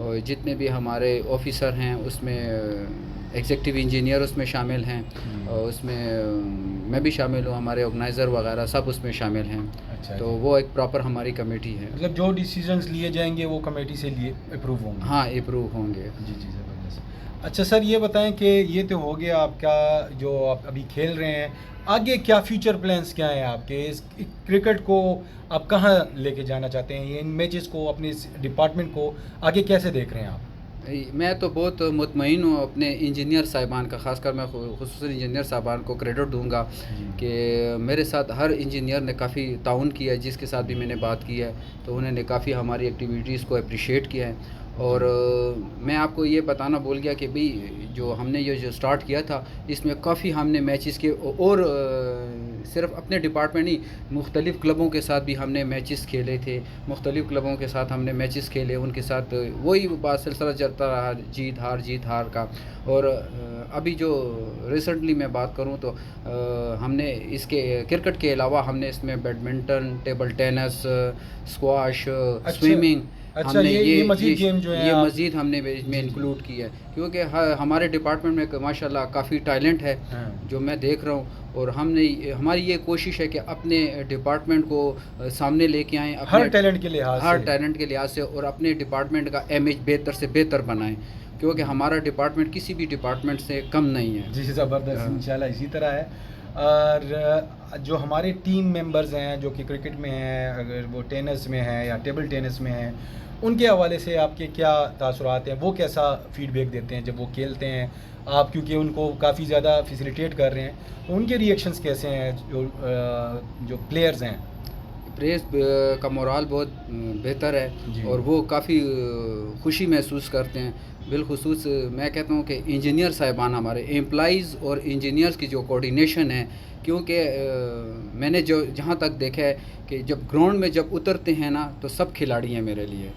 اور جتنے بھی ہمارے آفیسر ہیں اس میں ایگزیکٹو انجینئر اس میں شامل ہیں، اور اس میں میں بھی شامل ہوں، ہمارے آرگنائزر وغیرہ سب اس میں شامل ہیں. اچھا تو وہ ایک پراپر ہماری کمیٹی ہے. مطلب جو ڈیسیجنز لیے جائیں گے وہ کمیٹی سے لیے اپروو ہوں گے. ہاں اپروو ہوں گے. جی جی زبردست. اچھا سر یہ بتائیں کہ یہ تو ہو گیا آپ کا جو آپ ابھی کھیل رہے ہیں، آگے کیا فیوچر پلانس کیا ہیں آپ کے؟ اس کرکٹ کو آپ کہاں لے کے جانا چاہتے ہیں؟ ان میچز کو اپنے ڈپارٹمنٹ کو آگے کیسے دیکھ رہے ہیں آپ؟ میں تو بہت مطمئن ہوں اپنے انجینئر صاحبان کا، خاص کر میں خصوصاً انجینئر صاحبان کو کریڈٹ دوں گا کہ میرے ساتھ ہر انجینئر نے کافی تعاون کیا ہے، جس کے ساتھ بھی میں نے بات کی ہے تو انہوں نے کافی ہماری ایکٹیویٹیز کو اپریشیٹ کیا ہے. اور میں آپ کو یہ بتانا بھول گیا کہ بھئی جو ہم نے یہ جو سٹارٹ کیا تھا اس میں کافی ہم نے میچز کے، اور صرف اپنے ڈپارٹمنٹ نہیں، مختلف کلبوں کے ساتھ بھی ہم نے میچز کھیلے تھے، مختلف کلبوں کے ساتھ ہم نے میچز کھیلے، ان کے ساتھ وہی بات سلسلہ چلتا رہا، جیت ہار کا. اور ابھی جو ریسنٹلی میں بات کروں تو ہم نے اس کے کرکٹ کے علاوہ ہم نے اس میں badminton, table tennis, squash, swimming, ہم نے یہ مزید گیم جو ہے یہ مزید ہم نے اس میں انکلوڈ کی ہے، کیونکہ ہمارے ڈپارٹمنٹ میں ماشاءاللہ کافی ٹیلنٹ ہے جو میں دیکھ رہا ہوں. اور ہماری یہ کوشش ہے کہ اپنے ڈپارٹمنٹ کو سامنے لے کے آئیں، ہر ٹیلنٹ کے لحاظ سے، اور اپنے ڈپارٹمنٹ کا امیج بہتر سے بہتر بنائیں، کیونکہ ہمارا ڈپارٹمنٹ کسی بھی ڈپارٹمنٹ سے کم نہیں ہے. جی زبردست. انشاءاللہ اسی طرح ہے. اور جو ہمارے ٹیم ممبرز ہیں جو کہ کرکٹ میں ہیں، اگر وہ ٹینس میں ہیں یا ٹیبل ٹینس میں ہیں، ان کے حوالے سے آپ کے کیا تاثرات ہیں؟ وہ کیسا فیڈ بیک دیتے ہیں جب وہ کھیلتے ہیں؟ آپ کیونکہ ان کو کافی زیادہ فیسیلیٹیٹ کر رہے ہیں، تو ان کے ریئیکشنز کیسے ہیں جو پلیئرز ہیں؟ پریس کا مورال بہت بہتر ہے اور وہ کافی خوشی محسوس کرتے ہیں. بالخصوص میں کہتا ہوں کہ انجینئر صاحبان، ہمارے امپلائیز اور انجینئرز کی جو کوارڈینیشن ہے، کیونکہ میں نے جہاں تک دیکھا ہے کہ جب گراؤنڈ میں جب اترتے ہیں نا تو سب کھلاڑی ہیں میرے لیے.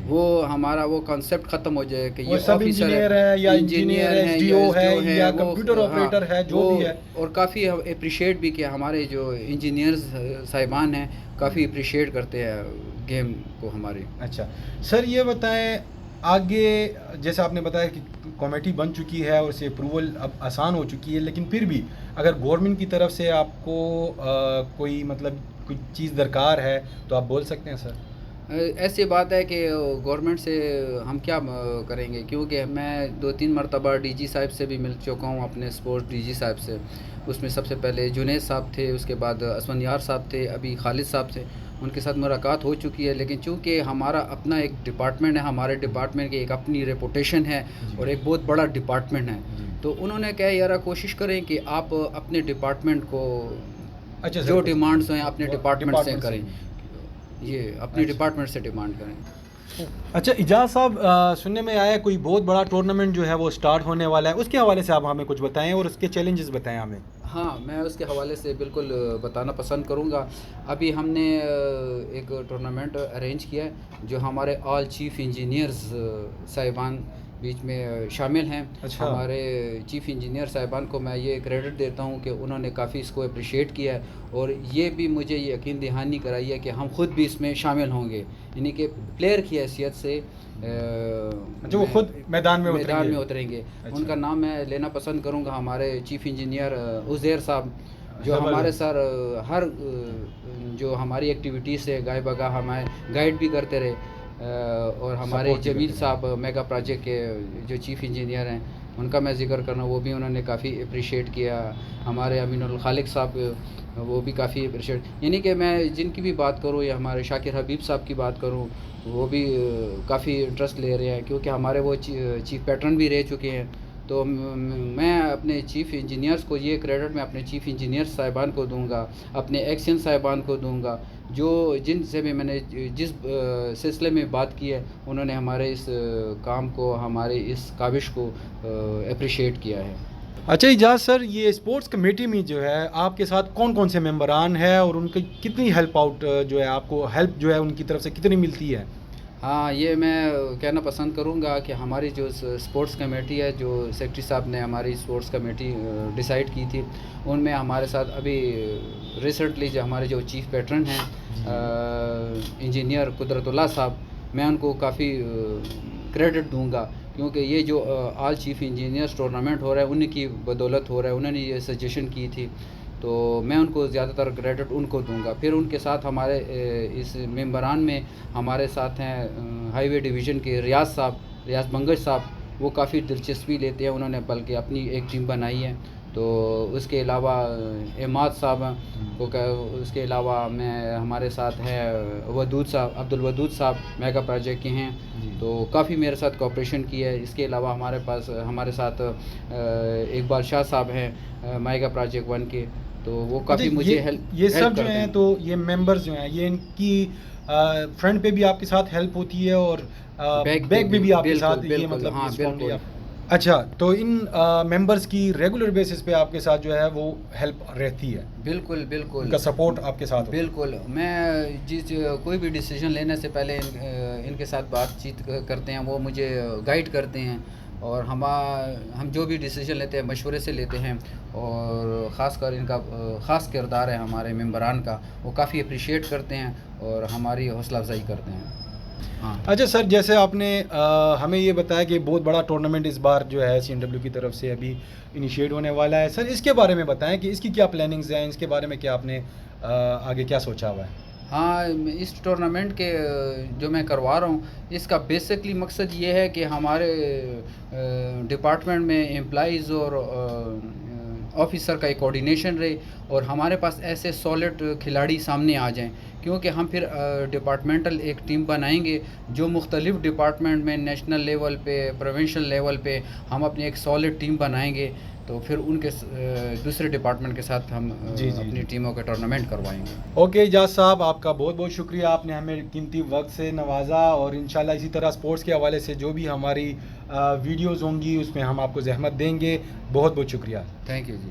وہ ہمارا وہ کانسیپٹ ختم ہو جائے کہ یہ سب انجینئر ہے یا انجینئر ہے، ایس ڈی او ہے یا کمپیوٹر آپریٹر ہے، جو بھی ہے. اور کافی اپریشیٹ بھی کہ ہمارے جو انجینئرز صاحبان ہیں کافی اپریشیٹ کرتے ہیں گیم کو ہماری. اچھا سر یہ بتائیں آگے، جیسے آپ نے بتایا کہ کمیٹی بن چکی ہے اور اسے اپروول اب آسان ہو چکی ہے، لیکن پھر بھی اگر گورنمنٹ کی طرف سے آپ کو کوئی مطلب کوئی چیز درکار ہے تو آپ بول سکتے ہیں سر. ایسی بات ہے کہ گورنمنٹ سے ہم کیا کریں گے، کیونکہ میں 2-3 مرتبہ ڈی جی صاحب سے بھی مل چکا ہوں، اپنے اسپورٹس ڈی جی صاحب سے. اس میں سب سے پہلے جنید صاحب تھے، اس کے بعد اسفندیار صاحب تھے، ابھی خالد صاحب تھے. ان کے ساتھ ملاقات ہو چکی ہے، لیکن چونکہ ہمارا اپنا ایک ڈپارٹمنٹ ہے، ہمارے ڈپارٹمنٹ کی ایک اپنی ریپوٹیشن ہے اور ایک بہت بڑا ڈپارٹمنٹ ہے، تو انہوں نے کہا یار کوشش کریں کہ آپ اپنے ڈپارٹمنٹ کو جو ڈیمانڈز ہیں اپنے ڈپارٹمنٹ سے کریں، یہ اپنے ڈپارٹمنٹ سے ڈیمانڈ کریں. اچھا اجاز صاحب، سننے میں آیا کوئی بہت بڑا ٹورنامنٹ جو ہے وہ سٹارٹ ہونے والا ہے، اس کے حوالے سے آپ ہمیں کچھ بتائیں اور اس کے چیلنجز بتائیں ہمیں. ہاں میں اس کے حوالے سے بالکل بتانا پسند کروں گا. ابھی ہم نے ایک ٹورنامنٹ ارینج کیا ہے جو ہمارے آل چیف انجینئرز صاحبان بیچ میں شامل ہیں. ہمارے چیف انجینئر صاحبان کو میں یہ کریڈٹ دیتا ہوں کہ انہوں نے کافی اس کو اپریشیٹ کیا ہے، اور یہ بھی مجھے یقین دہانی کرائی ہے کہ ہم خود بھی اس میں شامل ہوں گے، یعنی کہ پلیئر کی حیثیت سے جو خود میدان میں اتریں گے. ان کا نام میں لینا پسند کروں گا، ہمارے چیف انجینئر عزیر صاحب، جو ہمارے سر ہر جو ہماری ایکٹیویٹیز سے گائے بگاہ ہمیں گائیڈ بھی کرتے رہے. اور ہمارے جمیل صاحب میگا پروجیکٹ کے جو چیف انجینئر ہیں، ان کا میں ذکر کرنا، وہ بھی انہوں نے کافی اپریشیٹ کیا. ہمارے امین الخالق صاحب، وہ بھی کافی اپریشیٹ، یعنی کہ میں جن کی بھی بات کروں یا ہمارے شاکر حبیب صاحب کی بات کروں، وہ بھی کافی انٹرسٹ لے رہے ہیں، کیونکہ ہمارے وہ چیف پیٹرن بھی رہ چکے ہیں. تو میں اپنے چیف انجینئرز کو یہ کریڈٹ میں اپنے چیف انجینئر صاحبان کو دوں گا، اپنے ایکسین صاحبان کو دوں گا، جن سے بھی میں نے جس سلسلے میں بات کی ہے، انہوں نے ہمارے اس کام کو، ہمارے اس کاوش کو اپریشیٹ کیا ہے. اچھا اجاز سر، یہ اسپورٹس کمیٹی میں جو ہے آپ کے ساتھ کون کون سے ممبران ہیں اور ان کی کتنی ہیلپ آؤٹ جو ہے آپ کو ہیلپ جو ہے ان کی طرف سے کتنی ملتی ہے؟ ہاں یہ میں کہنا پسند کروں گا کہ ہماری جو اسپورٹس کمیٹی ہے، جو سیکرٹری صاحب نے ہماری اسپورٹس کمیٹی ڈیسائیڈ کی تھی، ان میں ہمارے ساتھ ابھی ریسنٹلی جو ہمارے جو چیف پیٹرن ہیں انجینئر قدرت اللہ صاحب، میں ان کو کافی کریڈٹ دوں گا، کیونکہ یہ جو آل چیف انجینئرس ٹورنامنٹ ہو رہا ہے ان کی بدولت ہو رہا ہے، انہوں نے یہ سجیشن کی تھی، تو میں ان کو زیادہ تر کریڈٹ ان کو دوں گا. پھر ان کے ساتھ ہمارے اس ممبران میں ہمارے ساتھ ہیں ہائی وے ڈویژن کے ریاض بنگش صاحب، وہ کافی دلچسپی لیتے ہیں، انہوں نے بلکہ اپنی ایک ٹیم بنائی ہے. تو اس کے علاوہ اعماد صاحب ہیں، اس کے علاوہ ہمارے ساتھ ہے ودود صاحب، عبدالودود صاحب میگا پروجیکٹ کے ہیں، تو کافی میرے ساتھ کوآپریشن کی ہے. اس کے علاوہ ہمارے ساتھ اقبال شاہ صاحب ہیں میگا پروجیکٹ 1 کے، تو وہ کافی مجھے یہ سب جو ہیں، تو یہ ممبرز جو ہیں، یہ ان کی فرنٹ پہ بھی آپ کے ساتھ ہیلپ ہوتی ہے اور بیک پہ بھی آپ کے ساتھ، یہ مطلب ہاں بالکل. اچھا، تو ان ممبرز کی ریگولر بیسس پہ آپ کے ساتھ جو ہے وہ ہیلپ رہتی ہے؟ بالکل ان کا سپورٹ آپ کے ساتھ؟ بالکل. میں کوئی بھی ڈیسیجن لینے سے پہلے ان کے ساتھ بات چیت کرتے ہیں، وہ مجھے گائیڈ کرتے ہیں، اور ہم جو بھی ڈیسیجن لیتے ہیں مشورے سے لیتے ہیں، اور خاص کر ان کا خاص کردار ہے ہمارے ممبران کا، وہ کافی اپریشیٹ کرتے ہیں اور ہماری حوصلہ افزائی کرتے ہیں. ہاں. اچھا سر، جیسے آپ نے ہمیں یہ بتایا کہ بہت بڑا ٹورنامنٹ اس بار جو ہے CNW کی طرف سے ابھی انیشیٹ ہونے والا ہے، سر اس کے بارے میں بتائیں کہ اس کی کیا پلاننگز ہیں، اس کے بارے میں کیا آپ نے آگے کیا سوچا ہوا ہے؟ ہاں، اس ٹورنامنٹ کے جو میں کروا رہا ہوں، اس کا بیسکلی مقصد یہ ہے کہ ہمارے ڈپارٹمنٹ میں امپلائیز اور آفیسر کا ایک کوارڈینیشن رہے، اور ہمارے پاس ایسے سالڈ کھلاڑی سامنے آ جائیں، کیونکہ ہم پھر ڈپارٹمنٹل ایک ٹیم بنائیں گے جو مختلف ڈپارٹمنٹ میں نیشنل لیول پہ، پروونشل لیول پہ ہم اپنی ایک سالڈ ٹیم بنائیں گے، تو پھر ان کے دوسرے ڈپارٹمنٹ کے ساتھ ہم اپنی ٹیموں کا ٹورنامنٹ کروائیں گے. اوکے اجاز صاحب، آپ کا بہت بہت شکریہ، آپ نے ہمیں قیمتی وقت سے نوازا، اور انشاءاللہ اسی طرح سپورٹس کے حوالے سے جو بھی ہماری ویڈیوز ہوں گی اس میں ہم آپ کو زحمت دیں گے. بہت بہت شکریہ. Thank you G.